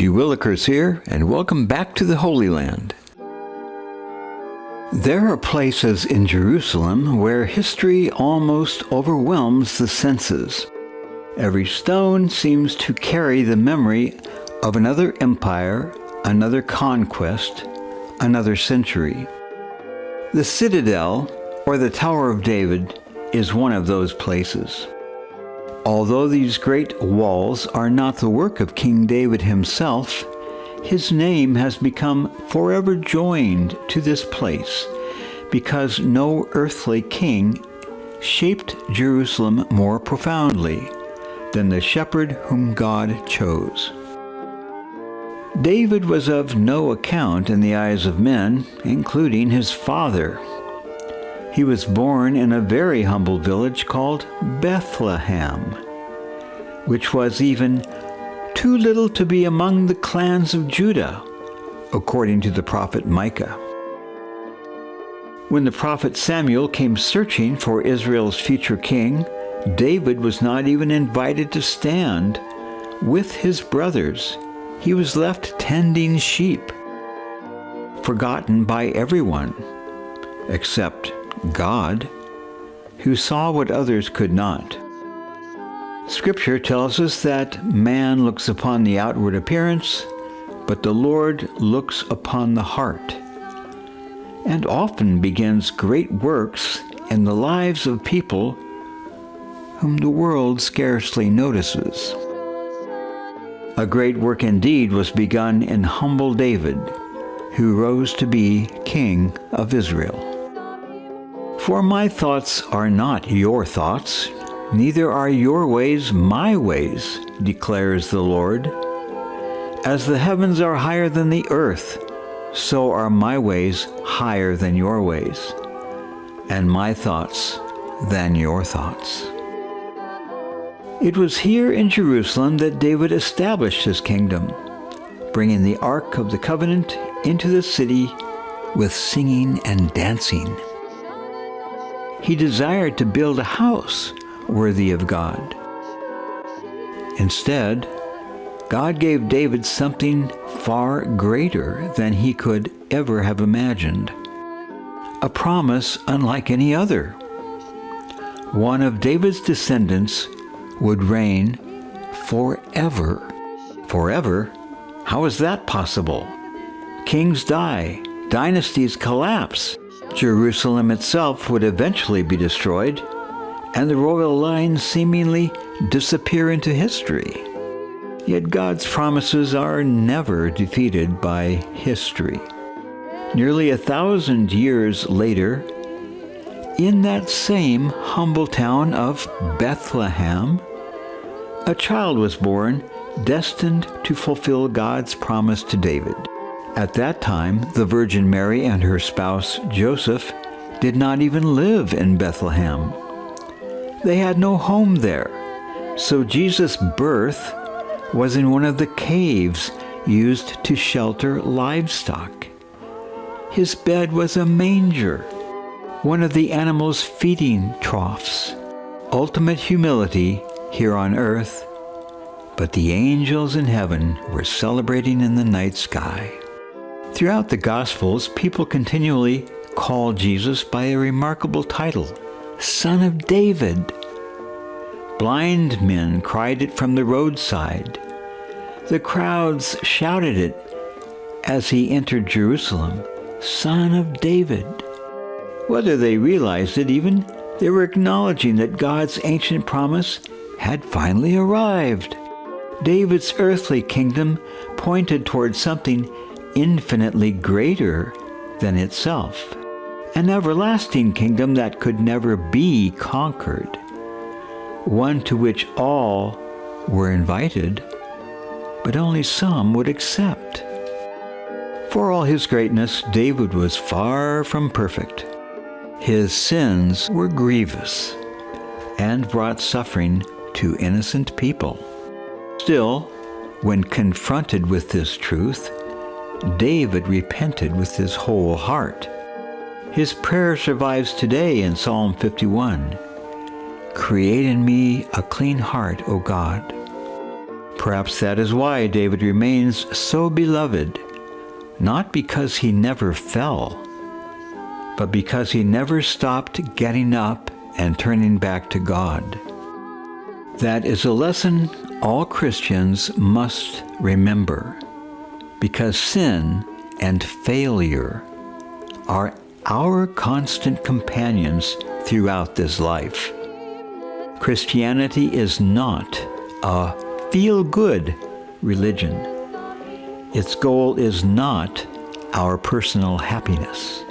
G. Willikers here, and welcome back to the Holy Land. There are places in Jerusalem where history almost overwhelms the senses. Every stone seems to carry the memory of another empire, another conquest, another century. The Citadel, or the Tower of David, is one of those places. Although these great walls are not the work of King David himself, his name has become forever joined to this place because no earthly king shaped Jerusalem more profoundly than the shepherd whom God chose. David was of no account in the eyes of men, including his father. He was born in a very humble village called Bethlehem, which was even too little to be among the clans of Judah, according to the prophet Micah. When the prophet Samuel came searching for Israel's future king, David was not even invited to stand with his brothers. He was left tending sheep, forgotten by everyone, except God, who saw what others could not. Scripture tells us that man looks upon the outward appearance, but the Lord looks upon the heart, and often begins great works in the lives of people whom the world scarcely notices. A great work indeed was begun in humble David, who rose to be King of Israel. For my thoughts are not your thoughts, neither are your ways my ways, declares the Lord. As the heavens are higher than the earth, so are my ways higher than your ways, and my thoughts than your thoughts. It was here in Jerusalem that David established his kingdom, bringing the Ark of the Covenant into the city with singing and dancing. He desired to build a house worthy of God. Instead, God gave David something far greater than he could ever have imagined. A promise unlike any other. One of David's descendants would reign forever. Forever? How is that possible? Kings die, dynasties collapse. Jerusalem itself would eventually be destroyed, and the royal line seemingly disappear into history. Yet God's promises are never defeated by history. Nearly 1,000 years later, in that same humble town of Bethlehem, a child was born destined to fulfill God's promise to David. At that time, the Virgin Mary and her spouse Joseph did not even live in Bethlehem. They had no home there, so Jesus' birth was in one of the caves used to shelter livestock. His bed was a manger, one of the animals' feeding troughs. Ultimate humility here on earth, but the angels in heaven were celebrating in the night sky. Throughout the Gospels, people continually call Jesus by a remarkable title, Son of David. Blind men cried it from the roadside. The crowds shouted it as he entered Jerusalem, Son of David. Whether they realized it even, they were acknowledging that God's ancient promise had finally arrived. David's earthly kingdom pointed toward something infinitely greater than itself, an everlasting kingdom that could never be conquered, one to which all were invited, but only some would accept. For all his greatness, David was far from perfect. His sins were grievous and brought suffering to innocent people. Still, when confronted with this truth, David repented with his whole heart. His prayer survives today in Psalm 51. Create in me a clean heart, O God. Perhaps that is why David remains so beloved, not because he never fell, but because he never stopped getting up and turning back to God. That is a lesson all Christians must remember, because sin and failure are our constant companions throughout this life. Christianity is not a feel-good religion. Its goal is not our personal happiness,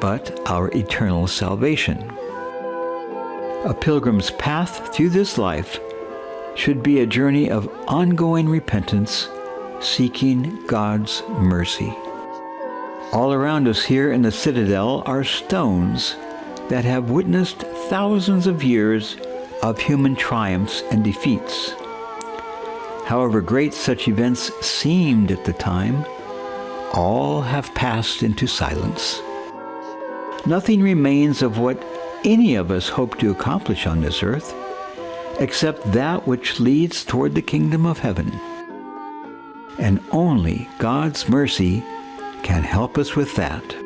but our eternal salvation. A pilgrim's path through this life should be a journey of ongoing repentance, seeking God's mercy. All around us here in the Citadel are stones that have witnessed thousands of years of human triumphs and defeats. However great such events seemed at the time, all have passed into silence. Nothing remains of what any of us hope to accomplish on this earth, except that which leads toward the kingdom of heaven. And only God's mercy can help us with that.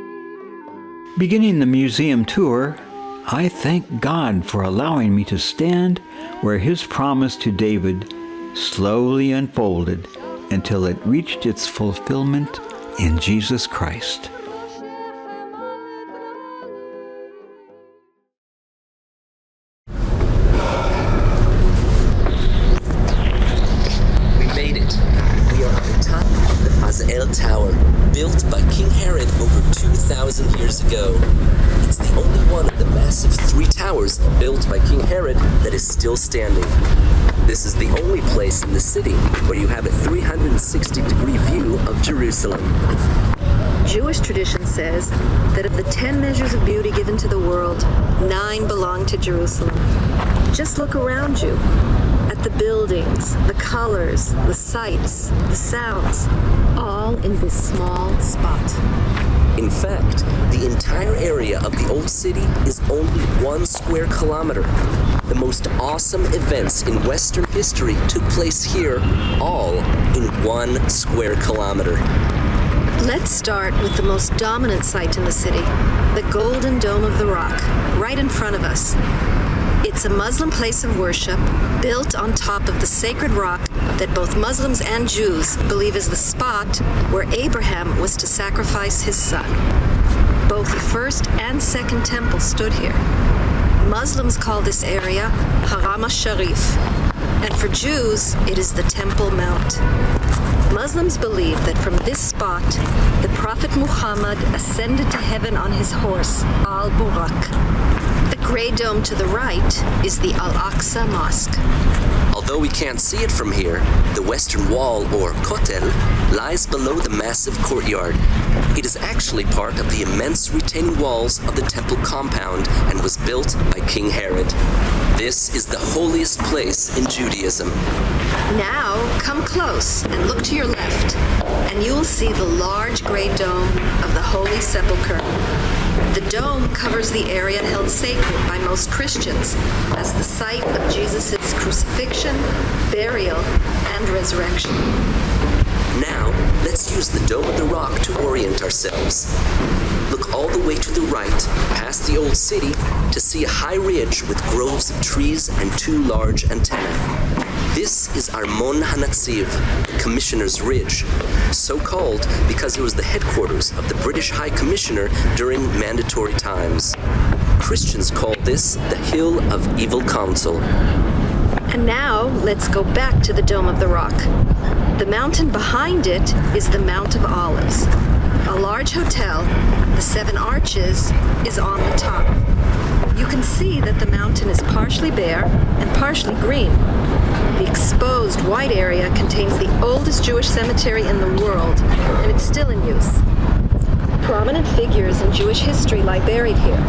Beginning the museum tour, I thank God for allowing me to stand where His promise to David slowly unfolded until it reached its fulfillment in Jesus Christ. Tower, built by King Herod over 2,000 years ago. It's the only one of the massive 3 towers built by King Herod that is still standing. This is the only place in the city where you have a 360-degree view of Jerusalem. Jewish tradition says that of the 10 measures of beauty given to the world, 9 belong to Jerusalem. Just look around you at the buildings, the colors, the sights, the sounds, all in this small spot. In fact, the entire area of the old city is only 1 square kilometer. The most awesome events in Western history took place here, all in 1 square kilometer. Let's start with the most dominant site in the city, the Golden Dome of the Rock, right in front of us. It's a Muslim place of worship built on top of the sacred rock that both Muslims and Jews believe is the spot where Abraham was to sacrifice his son. Both the first and second temple stood here. Muslims call this area Haram al-Sharif, and for Jews, it is the Temple Mount. Muslims believe that from this spot, the Prophet Muhammad ascended to heaven on his horse, Al-Buraq. The gray dome to the right is the Al-Aqsa Mosque. Although we can't see it from here, the western wall, or Kotel, lies below the massive courtyard. It is actually part of the immense retaining walls of the temple compound and was built by King Herod. This is the holiest place in Judaism. Now, come close and look to your left, and you'll see the large gray dome of the Holy Sepulchre. The dome covers the area held sacred by most Christians as the site of Jesus' crucifixion, burial, and resurrection. Now, let's use the Dome of the Rock to orient ourselves. Look all the way to the right, past the old city, to see a high ridge with groves of trees and 2 large antennae. This is Armon HaNatziv, the Commissioner's Ridge, so called because it was the headquarters of the British High Commissioner during mandatory times. Christians call this the Hill of Evil Counsel. And now, let's go back to the Dome of the Rock. The mountain behind it is the Mount of Olives. A large hotel, the 7 Arches, is on the top. You can see that the mountain is partially bare and partially green. The exposed white area contains the oldest Jewish cemetery in the world, and it's still in use. Prominent figures in Jewish history lie buried here,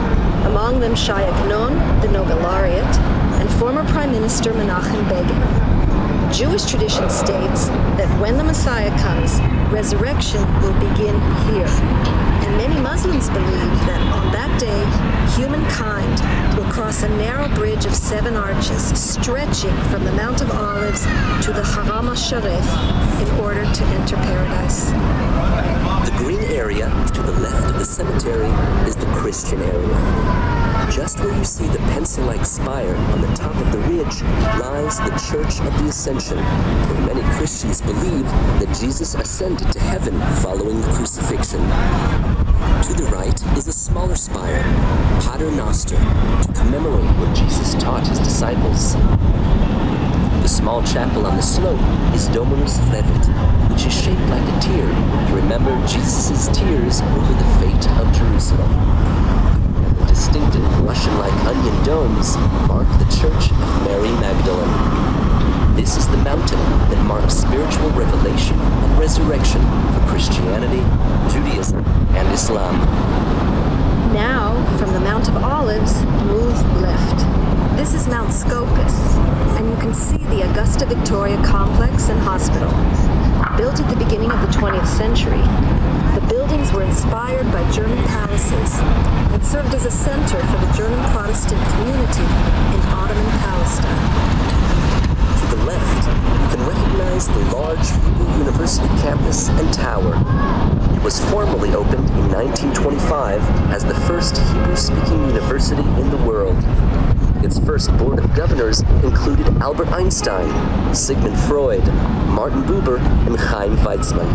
among them Shai Agnon, the Nobel laureate, and former Prime Minister Menachem Begin. Jewish tradition states that when the Messiah comes, resurrection will begin here. And many Muslims believe that on that day, humankind will cross a narrow bridge of 7 arches stretching from the Mount of Olives to the Haram al-Sharif in order to enter paradise. The green area to the left of the cemetery is the Christian area. Just where you see the pencil-like spire on the top of the ridge lies the Church of the Ascension, where many Christians believe that Jesus ascended to heaven following the crucifixion. To the right is a smaller spire, Pater Noster, to commemorate what Jesus taught his disciples. The small chapel on the slope is Dominus Flevit, which is shaped like a tear to remember Jesus' tears over the fate of Jerusalem. Distinctive Russian-like onion domes mark the Church of Mary Magdalene. This is the mountain that marks spiritual revelation and resurrection for Christianity, Judaism, and Islam. Now, from the Mount of Olives, move left. This is Mount Scopus, and you can see the Augusta Victoria Complex and Hospital. Built at the beginning of the 20th century, the buildings were inspired by German palaces and served as a center for the German Protestant community in Ottoman Palestine. To the left, you can recognize the large Hebrew University campus and tower. It was formally opened in 1925 as the first Hebrew-speaking university in the world. Its first board of governors included Albert Einstein, Sigmund Freud, Martin Buber, and Chaim Weizmann.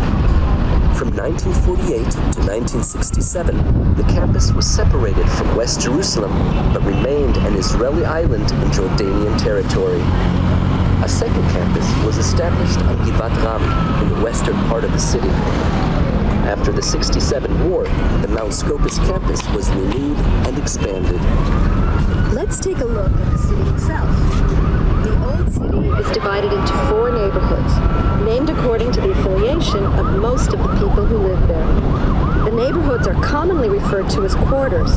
From 1948 to 1967, the campus was separated from West Jerusalem, but remained an Israeli island in Jordanian territory. A second campus was established on Givat Ram in the western part of the city. After the '67 war, the Mount Scopus campus was renewed and expanded. Let's take a look at the city itself. The old city is divided into 4 neighborhoods, named according to the affiliation of most of the people who live there. The neighborhoods are commonly referred to as quarters,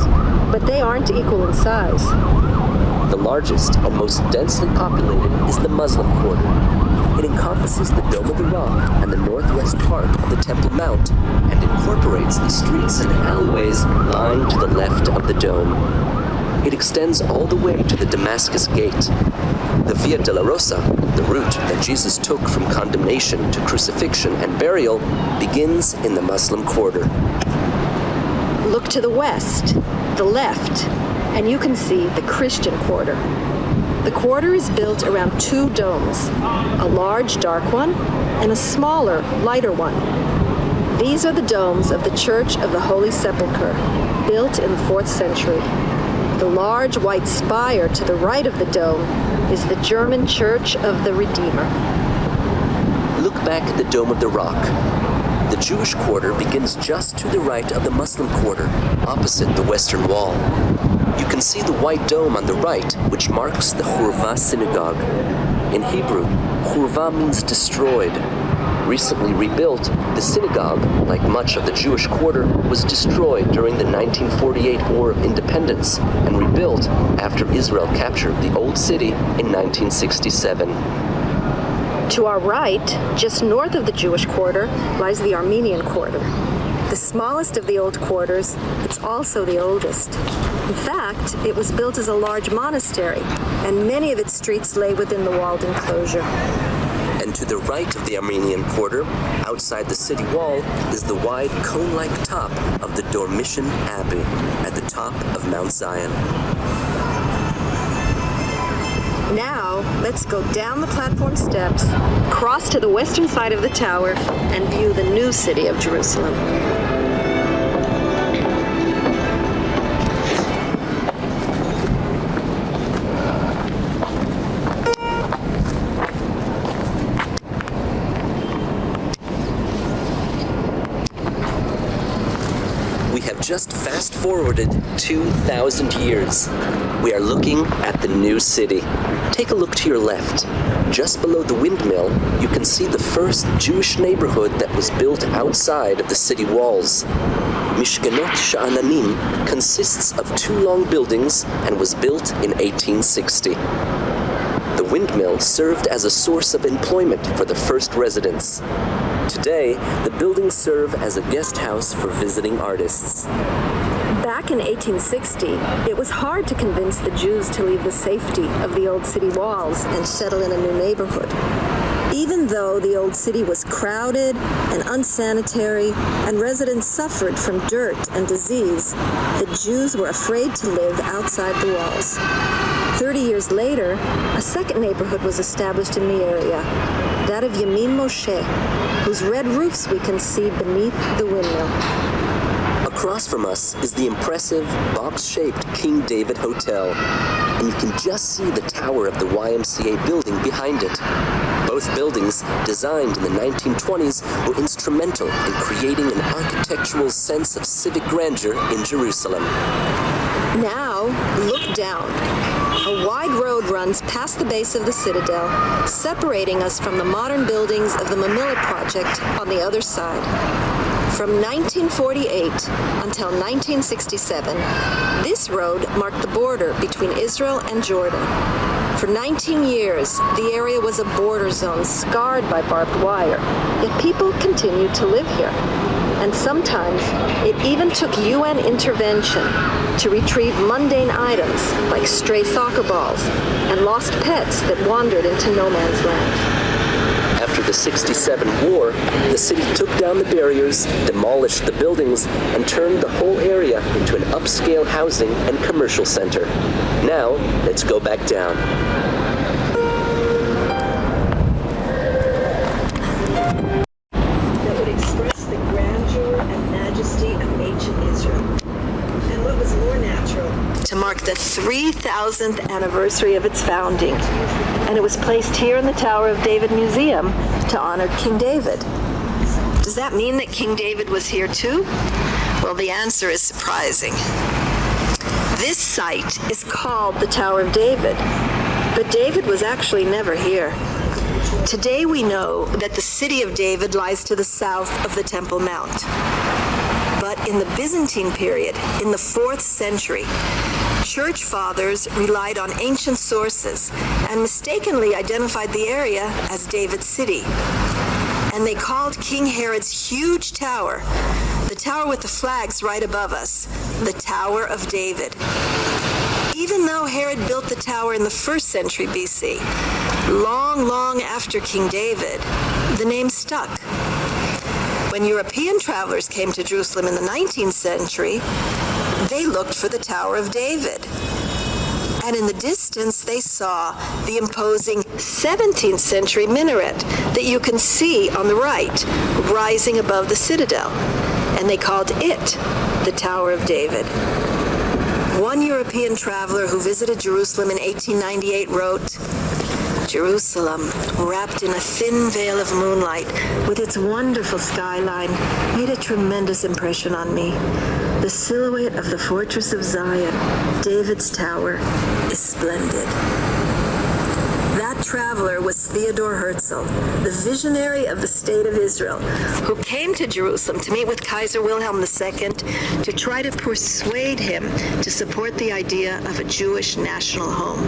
but they aren't equal in size. The largest and most densely populated is the Muslim quarter. It encompasses the Dome of the Rock and the northwest part of the Temple Mount, and incorporates the streets and alleyways lying to the left of the dome. It extends all the way to the Damascus Gate. The Via Dolorosa, the route that Jesus took from condemnation to crucifixion and burial, begins in the Muslim quarter. Look to the west, the left, and you can see the Christian quarter. The quarter is built around 2 domes, a large dark one and a smaller, lighter one. These are the domes of the Church of the Holy Sepulchre, built in the 4th century. The large white spire to the right of the dome is the German Church of the Redeemer. Look back at the Dome of the Rock. The Jewish quarter begins just to the right of the Muslim quarter, opposite the western wall. You can see the white dome on the right, which marks the Churva synagogue. In Hebrew, Churva means destroyed. Recently rebuilt, the synagogue, like much of the Jewish quarter, was destroyed during the 1948 War of Independence and rebuilt after Israel captured the Old City in 1967. To our right, just north of the Jewish quarter, lies the Armenian quarter. The smallest of the old quarters, it's also the oldest. In fact, it was built as a large monastery, and many of its streets lay within the walled enclosure. And to the right of the Armenian quarter, outside the city wall, is the wide cone-like top of the Dormition Abbey at the top of Mount Zion. Now, let's go down the platform steps, cross to the western side of the tower, and view the new city of Jerusalem. Just fast-forwarded 2,000 years. We are looking at the new city. Take a look to your left. Just below the windmill, you can see the first Jewish neighborhood that was built outside of the city walls. Mishkenot Sha'ananim consists of 2 long buildings and was built in 1860. The windmill served as a source of employment for the first residents. Today, the buildings serve as a guest house for visiting artists. Back in 1860, it was hard to convince the Jews to leave the safety of the old city walls and settle in a new neighborhood. Even though the old city was crowded and unsanitary and residents suffered from dirt and disease, the Jews were afraid to live outside the walls. 30 years later, a second neighborhood was established in the area, that of Yamin Moshe, whose red roofs we can see beneath the windmill. Across from us is the impressive, box-shaped King David Hotel, and you can just see the tower of the YMCA building behind it. Both buildings, designed in the 1920s, were instrumental in creating an architectural sense of civic grandeur in Jerusalem. Now, look down. A wide road runs past the base of the Citadel, separating us from the modern buildings of the Mamilla project on the other side. From 1948 until 1967, this road marked the border between Israel and Jordan. For 19 years, the area was a border zone scarred by barbed wire, yet people continued to live here. And sometimes it even took UN intervention to retrieve mundane items like stray soccer balls and lost pets that wandered into no man's land. After the '67 war, the city took down the barriers, demolished the buildings, and turned the whole area into an upscale housing and commercial center. Now, let's go back down. That would express the grandeur and majesty of ancient Israel. And what was more natural? To mark the 3,000th anniversary of its founding. And it was placed here in the Tower of David Museum to honor King David. Does that mean that King David was here too? Well, the answer is surprising. This site is called the Tower of David, but David was actually never here. Today we know that the city of David lies to the south of the Temple Mount. But in the Byzantine period, in the 4th century, church fathers relied on ancient sources and mistakenly identified the area as David's city. And they called King Herod's huge tower, the tower with the flags right above us, the Tower of David. Even though Herod built the tower in the 1st century BC, long after King David, the name stuck. When European travelers came to Jerusalem in the 19th century, they looked for the Tower of David. And in the distance, they saw the imposing 17th century minaret that you can see on the right, rising above the Citadel. And they called it the Tower of David. One European traveler who visited Jerusalem in 1898 wrote, "Jerusalem, wrapped in a thin veil of moonlight, with its wonderful skyline, made a tremendous impression on me. The silhouette of the fortress of Zion, David's tower, is splendid." That traveler was Theodor Herzl, the visionary of the State of Israel, who came to Jerusalem to meet with Kaiser Wilhelm II to try to persuade him to support the idea of a Jewish national home.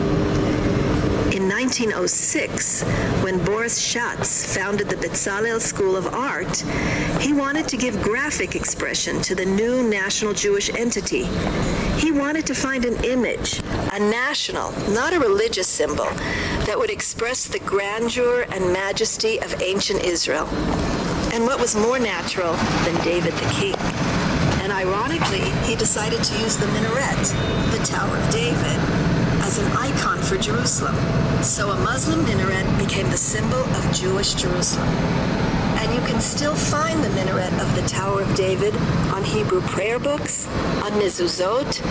In 1906, when Boris Schatz founded the Bezalel School of Art, he wanted to give graphic expression to the new national Jewish entity. He wanted to find an image, a national, not a religious symbol, that would express the grandeur and majesty of ancient Israel. And what was more natural than David the king? And ironically, he decided to use the minaret, the Tower of David, as an icon for Jerusalem. So a Muslim minaret became the symbol of Jewish Jerusalem. And you can still find the minaret of the Tower of David on Hebrew prayer books, on mezuzot,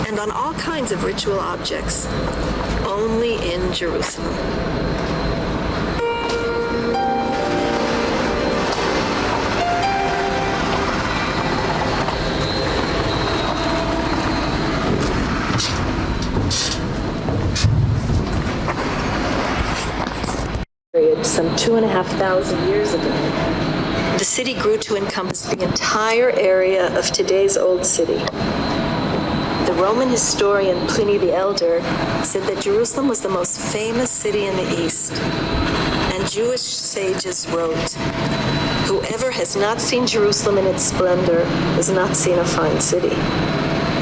and on all kinds of ritual objects. Only in Jerusalem. Some 2,500 years ago, the city grew to encompass the entire area of today's Old City. The The Roman historian Pliny the Elder said that Jerusalem was the most famous city in the East. And Jewish sages wrote, "Whoever has not seen Jerusalem in its splendor has not seen a fine city.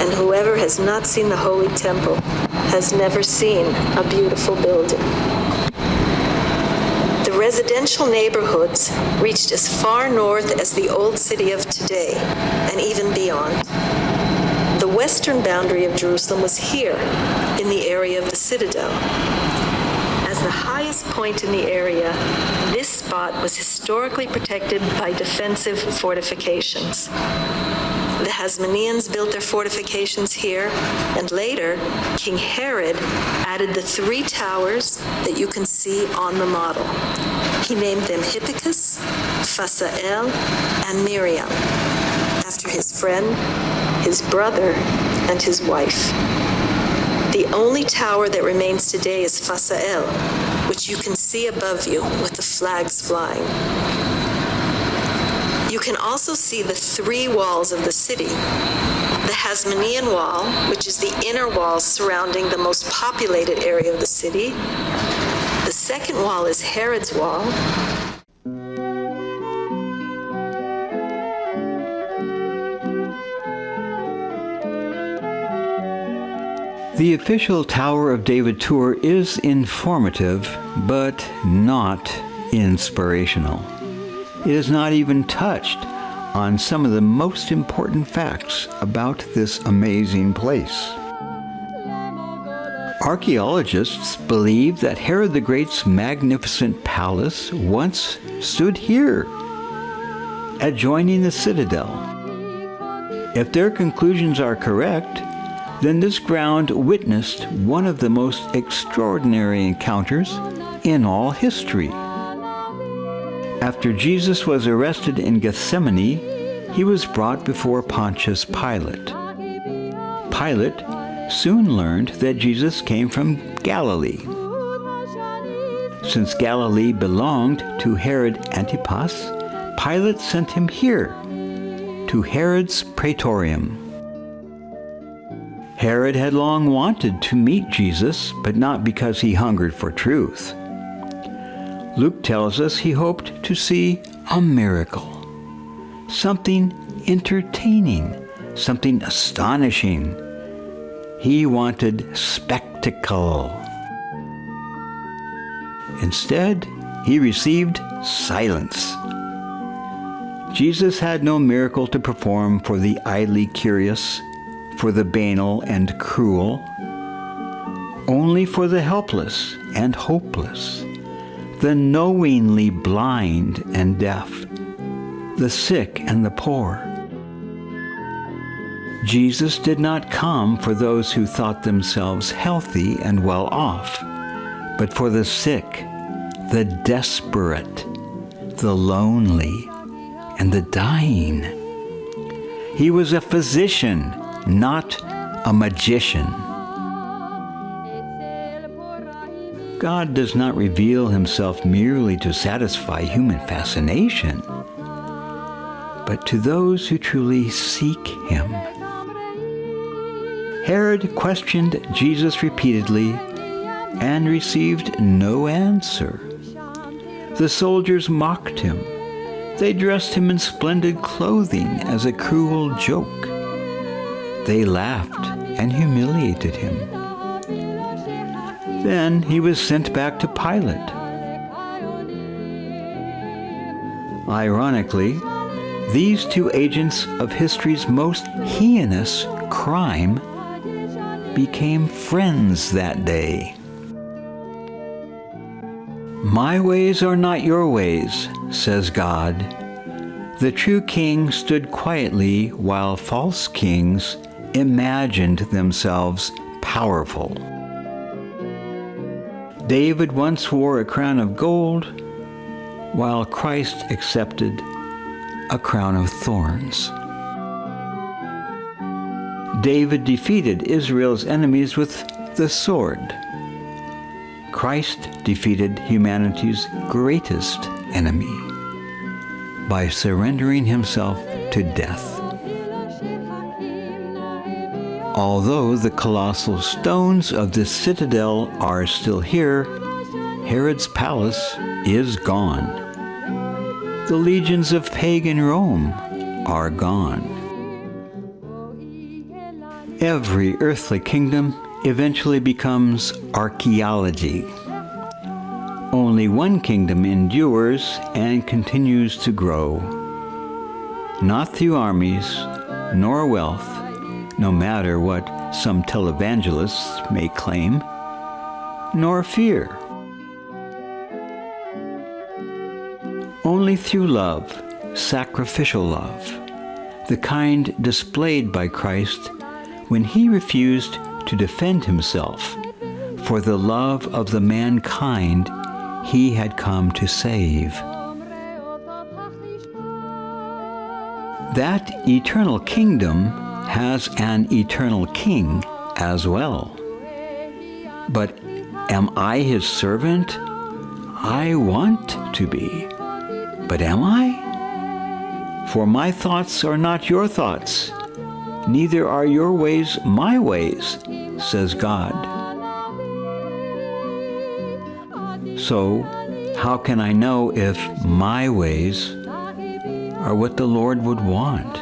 And whoever has not seen the Holy Temple has never seen a beautiful building." The residential neighborhoods reached as far north as the old city of today, and even beyond. The western boundary of Jerusalem was here, in the area of the Citadel. As the highest point in the area, this spot was historically protected by defensive fortifications. The Hasmoneans built their fortifications here, and later, King Herod added the 3 towers that you can see on the model. He named them Hippicus, Phasael, and Miriam, after his friend, his brother, and his wife. The only tower that remains today is Phasael, which you can see above you with the flags flying. You can also see the 3 walls of the city. The Hasmonean wall, which is the inner wall surrounding the most populated area of the city. The second wall is Herod's wall. The official Tower of David tour is informative, but not inspirational. It is not even touched on some of the most important facts about this amazing place. Archaeologists believe that Herod the Great's magnificent palace once stood here, adjoining the Citadel. If their conclusions are correct, then this ground witnessed one of the most extraordinary encounters in all history. After Jesus was arrested in Gethsemane, he was brought before Pontius Pilate. Pilate soon learned that Jesus came from Galilee. Since Galilee belonged to Herod Antipas, Pilate sent him here, to Herod's praetorium. Herod had long wanted to meet Jesus, but not because he hungered for truth. Luke tells us he hoped to see a miracle, something entertaining, something astonishing. He wanted spectacle. Instead, he received silence. Jesus had no miracle to perform for the idly curious, for the banal and cruel, only for the helpless and hopeless, the knowingly blind and deaf, the sick and the poor. Jesus did not come for those who thought themselves healthy and well off, but for the sick, the desperate, the lonely, and the dying. He was a physician, not a magician. God does not reveal himself merely to satisfy human fascination, but to those who truly seek him. Herod questioned Jesus repeatedly and received no answer. The soldiers mocked him. They dressed him in splendid clothing as a cruel joke. They laughed and humiliated him. Then he was sent back to Pilate. Ironically, these 2 agents of history's most heinous crime became friends that day. "My ways are not your ways," says God. The true king stood quietly while false kings imagined themselves powerful. David once wore a crown of gold, while Christ accepted a crown of thorns. David defeated Israel's enemies with the sword. Christ defeated humanity's greatest enemy by surrendering himself to death. Although the colossal stones of the citadel are still here, Herod's palace is gone. The legions of pagan Rome are gone. Every earthly kingdom eventually becomes archaeology. Only one kingdom endures and continues to grow, not through armies nor wealth, no matter what some televangelists may claim, nor fear. Only through love, sacrificial love, the kind displayed by Christ when he refused to defend himself for the love of the mankind he had come to save. That eternal kingdom has an eternal king as well. But am I his servant? I want to be. But am I? For my thoughts are not your thoughts, neither are your ways my ways, says God. So, how can I know if my ways are what the Lord would want?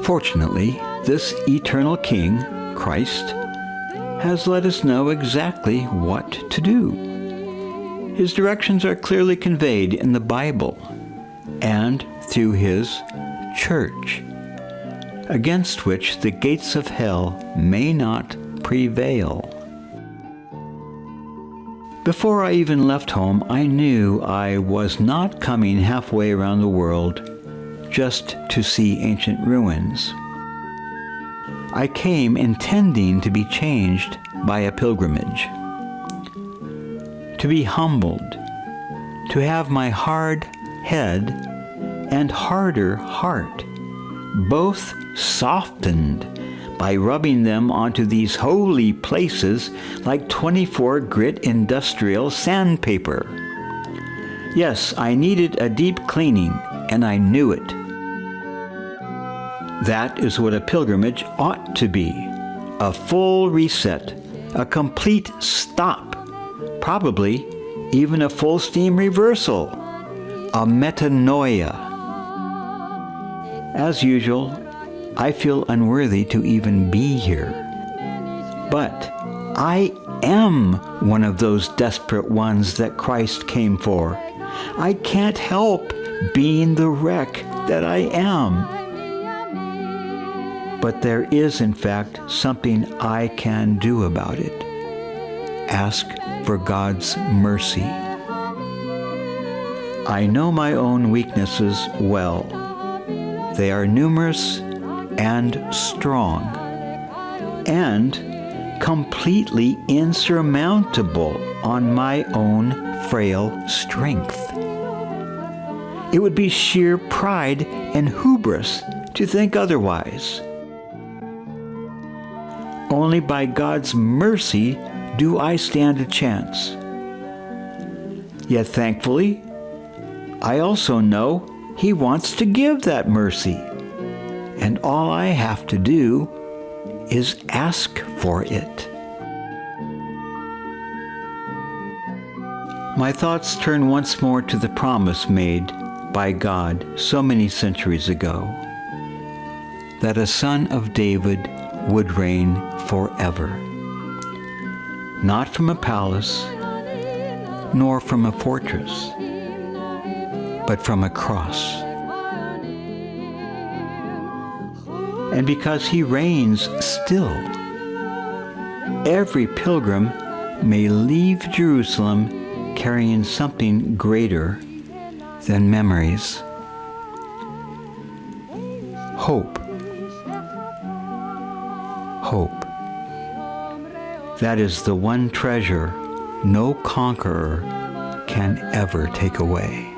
Fortunately, this eternal King, Christ, has let us know exactly what to do. His directions are clearly conveyed in the Bible and through his church, against which the gates of hell may not prevail. Before I even left home, I knew I was not coming halfway around the world just to see ancient ruins. I came intending to be changed by a pilgrimage, to be humbled, to have my hard head and harder heart both softened by rubbing them onto these holy places like 24 grit industrial sandpaper. Yes, I needed a deep cleaning, and I knew it. That is what a pilgrimage ought to be. A full reset, a complete stop, probably even a full steam reversal, a metanoia. As usual, I feel unworthy to even be here. But I am one of those desperate ones that Christ came for. I can't help being the wreck that I am. But there is, in fact, something I can do about it. Ask for God's mercy. I know my own weaknesses well. They are numerous and strong, and completely insurmountable on my own frail strength. It would be sheer pride and hubris to think otherwise. Only by God's mercy do I stand a chance. Yet thankfully, I also know He wants to give that mercy, and all I have to do is ask for it. My thoughts turn once more to the promise made by God so many centuries ago, that a son of David would reign forever, not from a palace, nor from a fortress, but from a cross. And because he reigns still, every pilgrim may leave Jerusalem carrying something greater than memories. Hope. Hope. That is the one treasure no conqueror can ever take away.